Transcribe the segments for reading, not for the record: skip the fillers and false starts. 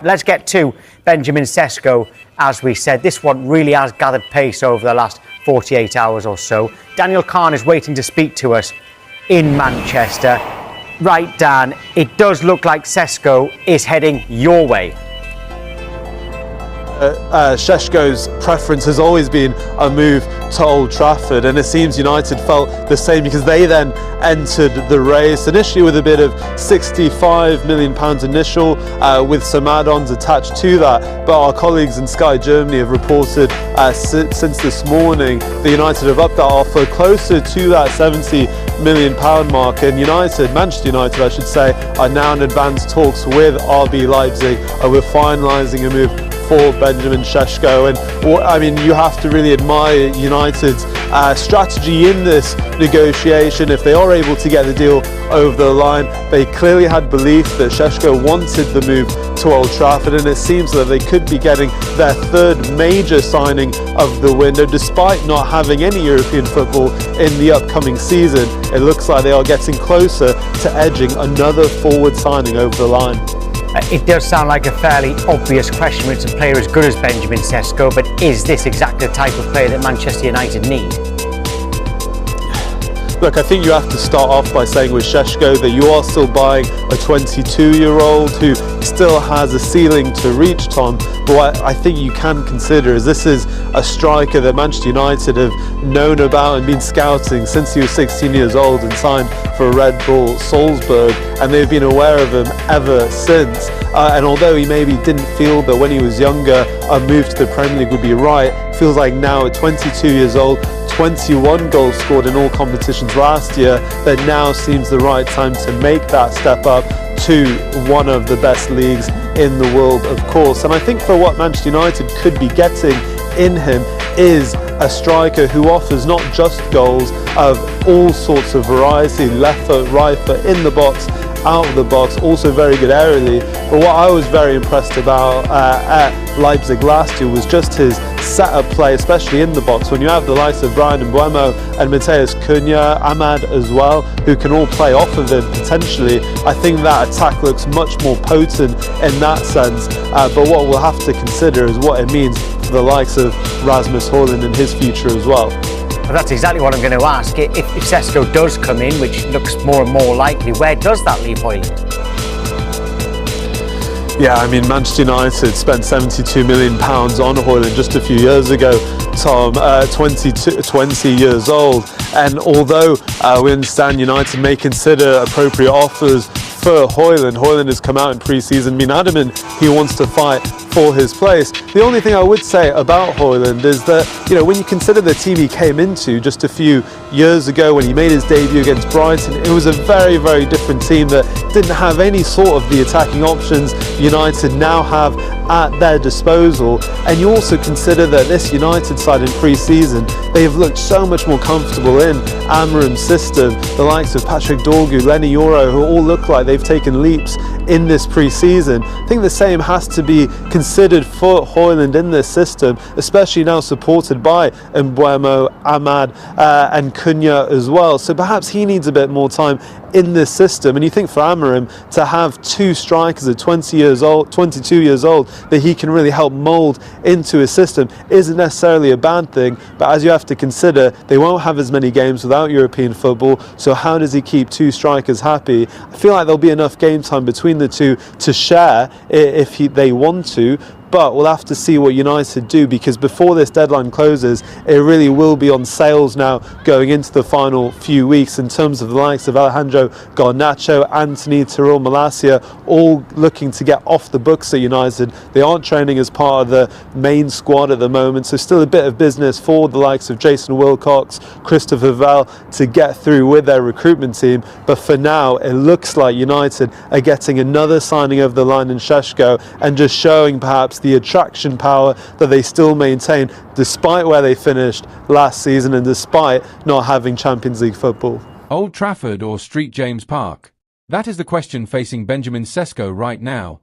Let's get to Benjamin Sesko. As we said, this one really has gathered pace over the last 48 hours or so. Daniel Kahn is waiting to speak to us in Manchester. Right, Dan, it does look like Sesko is heading your way. Sesko's preference has always been a move to Old Trafford, and it seems United felt the same because they then entered the race initially with a bid of £65 million initial with some add-ons attached to that. But our colleagues in Sky Germany have reported since this morning that United have upped that offer closer to that £70 million mark, and Manchester United I should say, are now in advanced talks with RB Leipzig. We're finalising a move for Benjamin Sesko, and I mean, you have to really admire United's strategy in this negotiation. If they are able to get the deal over the line, they clearly had belief that Sesko wanted the move to Old Trafford, and it seems that they could be getting their third major signing of the window despite not having any European football in the upcoming season. It looks like they are getting closer to edging another forward signing over the line. It does sound like a fairly obvious question with a player as good as Benjamin Sesko, but is this exactly the type of player that Manchester United need? Look, I think you have to start off by saying with Sesko that you are still buying a 22-year-old who still has a ceiling to reach, Tom. But what I think you can consider is this is a striker that Manchester United have known about and been scouting since he was 16 years old and signed for Red Bull Salzburg, and they've been aware of him ever since. And although he maybe didn't feel that when he was younger a move to the Premier League would be right, feels like now at 22 years old, 21 goals scored in all competitions last year, that now seems the right time to make that step up to one of the best leagues in the world, of course. And I think for what Manchester United could be getting in him is a striker who offers not just goals of all sorts of variety, left foot, right foot, in the box, out of the box, also very good aerially. But what I was very impressed about at Leipzig last year was just his set-up play, especially in the box. When you have the likes of Brian Mbeumo and Matheus Cunha, Ahmad as well, who can all play off of him potentially, I think that attack looks much more potent in that sense. But what we'll have to consider is what it means for the likes of Rasmus Højlund and his future as well. Well, that's exactly what I'm going to ask. If Sesko does come in, which looks more and more likely, where does that leave Højlund? Yeah, I mean, Manchester United spent £72 million on Højlund just a few years ago, Tom, 20 years old. And although we understand United may consider appropriate offers for Højlund has come out in pre-season, been adamant he wants to fight for his place. The only thing I would say about Højlund is that, when you consider the team he came into just a few years ago when he made his debut against Brighton, it was a very, very different team that didn't have any sort of the attacking options United now have at their disposal. And you also consider that this United side in pre-season, they have looked so much more comfortable in Amorim's system. The likes of Patrick Dorgu, Lenny Yoro, who all look like they've taken leaps in this pre-season. I think the same has to be considered for Højlund in this system, especially now supported by Mbeumo, Ahmad and Cunha as well. So perhaps he needs a bit more time in this system. And you think for Amorim to have two strikers at 22 years old that he can really help mould into his system isn't necessarily a bad thing. But as you have to consider, they won't have as many games without European football. So how does he keep two strikers happy? I feel like there'll be enough game time between the two to share if they want to. But we'll have to see what United do, because before this deadline closes, it really will be on sales now going into the final few weeks in terms of the likes of Alejandro Garnacho, Anthony, Tyrell Malacia, all looking to get off the books at United. They aren't training as part of the main squad at the moment, so still a bit of business for the likes of Jason Wilcox, Christopher Val to get through with their recruitment team. But for now, it looks like United are getting another signing over the line in Sesko and just showing perhaps the attraction power that they still maintain despite where they finished last season and despite not having Champions League football. Old Trafford or St James Park? That is the question facing Benjamin Sesko right now.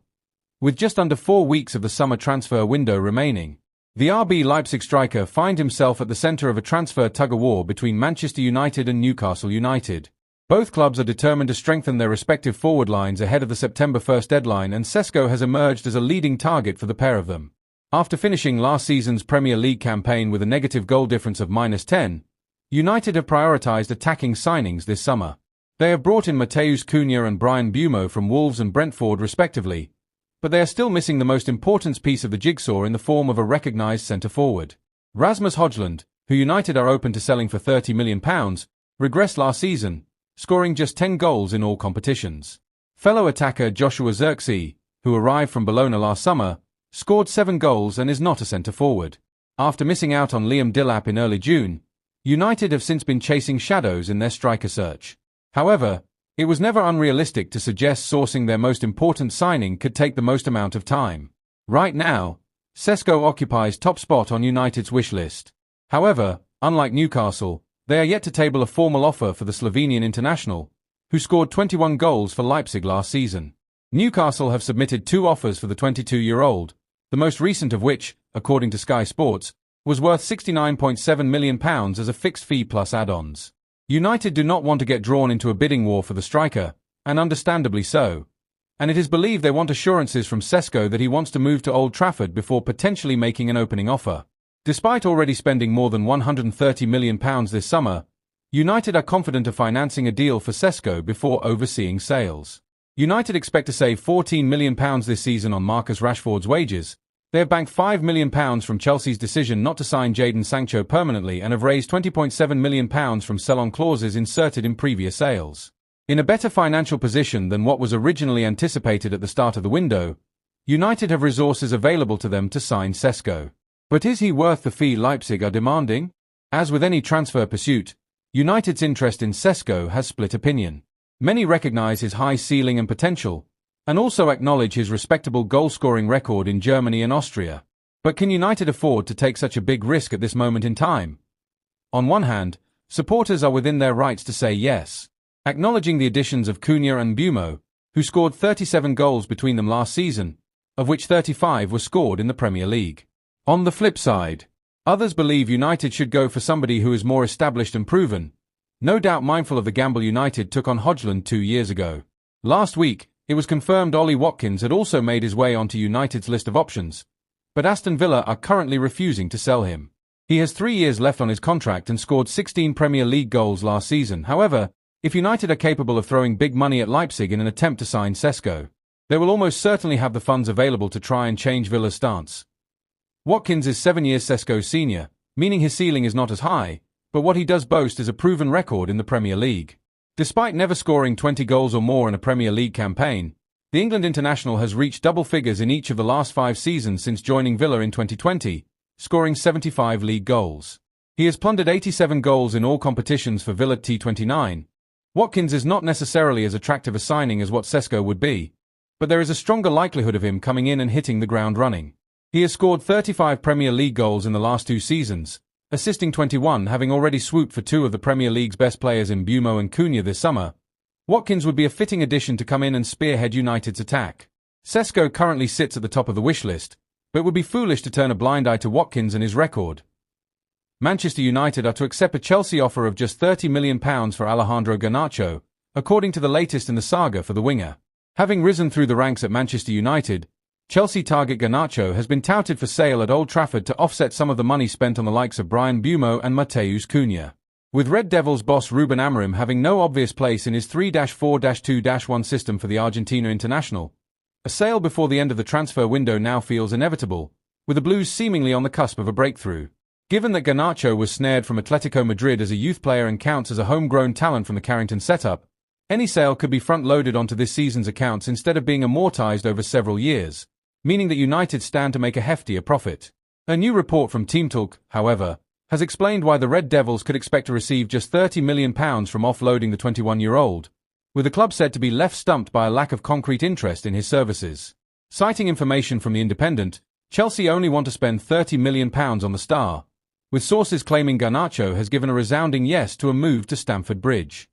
With just under 4 weeks of the summer transfer window remaining, the RB Leipzig striker finds himself at the centre of a transfer tug-of-war between Manchester United and Newcastle United. Both clubs are determined to strengthen their respective forward lines ahead of the September 1st deadline, and Sesko has emerged as a leading target for the pair of them. After finishing last season's Premier League campaign with a negative goal difference of -10, United have prioritised attacking signings this summer. They have brought in Matheus Cunha and Bryan Mbeumo from Wolves and Brentford respectively, but they are still missing the most important piece of the jigsaw in the form of a recognised centre-forward. Rasmus Højlund, who United are open to selling for £30 million, regressed last season, scoring just 10 goals in all competitions. Fellow attacker Joshua Zirkzee, who arrived from Bologna last summer, scored 7 goals and is not a centre-forward. After missing out on Liam Delap in early June, United have since been chasing shadows in their striker search. However, it was never unrealistic to suggest sourcing their most important signing could take the most amount of time. Right now, Sesko occupies top spot on United's wish list. However, unlike Newcastle, they are yet to table a formal offer for the Slovenian international, who scored 21 goals for Leipzig last season. Newcastle have submitted 2 offers for the 22-year-old, the most recent of which, according to Sky Sports, was worth £69.7 million as a fixed fee plus add-ons. United do not want to get drawn into a bidding war for the striker, and understandably so, and it is believed they want assurances from Sesko that he wants to move to Old Trafford before potentially making an opening offer. Despite already spending more than £130 million this summer, United are confident of financing a deal for Sesko before overseeing sales. United expect to save £14 million this season on Marcus Rashford's wages. They have banked £5 million from Chelsea's decision not to sign Jadon Sancho permanently and have raised £20.7 million from sell-on clauses inserted in previous sales. In a better financial position than what was originally anticipated at the start of the window, United have resources available to them to sign Sesko. But is he worth the fee Leipzig are demanding? As with any transfer pursuit, United's interest in Sesko has split opinion. Many recognise his high ceiling and potential, and also acknowledge his respectable goal-scoring record in Germany and Austria. But can United afford to take such a big risk at this moment in time? On one hand, supporters are within their rights to say yes, acknowledging the additions of Cunha and Mbeumo, who scored 37 goals between them last season, of which 35 were scored in the Premier League. On the flip side, others believe United should go for somebody who is more established and proven, no doubt mindful of the gamble United took on Højlund 2 years ago. Last week, it was confirmed Ollie Watkins had also made his way onto United's list of options, but Aston Villa are currently refusing to sell him. He has 3 years left on his contract and scored 16 Premier League goals last season. However, if United are capable of throwing big money at Leipzig in an attempt to sign Sesko, they will almost certainly have the funds available to try and change Villa's stance. Watkins is 7 years Sesko's senior, meaning his ceiling is not as high, but what he does boast is a proven record in the Premier League. Despite never scoring 20 goals or more in a Premier League campaign, the England international has reached double figures in each of the last 5 seasons since joining Villa in 2020, scoring 75 league goals. He has plundered 87 goals in all competitions for Villa T29. Watkins is not necessarily as attractive a signing as what Sesko would be, but there is a stronger likelihood of him coming in and hitting the ground running. He has scored 35 Premier League goals in the last 2 seasons, assisting 21, having already swooped for 2 of the Premier League's best players in Mbeumo and Cunha this summer. Watkins would be a fitting addition to come in and spearhead United's attack. Sesko currently sits at the top of the wish list, but it would be foolish to turn a blind eye to Watkins and his record. Manchester United are to accept a Chelsea offer of just £30 million for Alejandro Garnacho, according to the latest in the saga for the winger. Having risen through the ranks at Manchester United, Chelsea target Garnacho has been touted for sale at Old Trafford to offset some of the money spent on the likes of Bryan Mbeumo and Matheus Cunha. With Red Devils boss Ruben Amorim having no obvious place in his 3-4-2-1 system for the Argentina international, a sale before the end of the transfer window now feels inevitable, with the Blues seemingly on the cusp of a breakthrough. Given that Garnacho was snared from Atletico Madrid as a youth player and counts as a homegrown talent from the Carrington setup, any sale could be front-loaded onto this season's accounts instead of being amortized over several years, meaning that United stand to make a heftier profit. A new report from Team Talk, however, has explained why the Red Devils could expect to receive just £30 million from offloading the 21-year-old, with the club said to be left stumped by a lack of concrete interest in his services. Citing information from The Independent, Chelsea only want to spend £30 million on the star, with sources claiming Garnacho has given a resounding yes to a move to Stamford Bridge.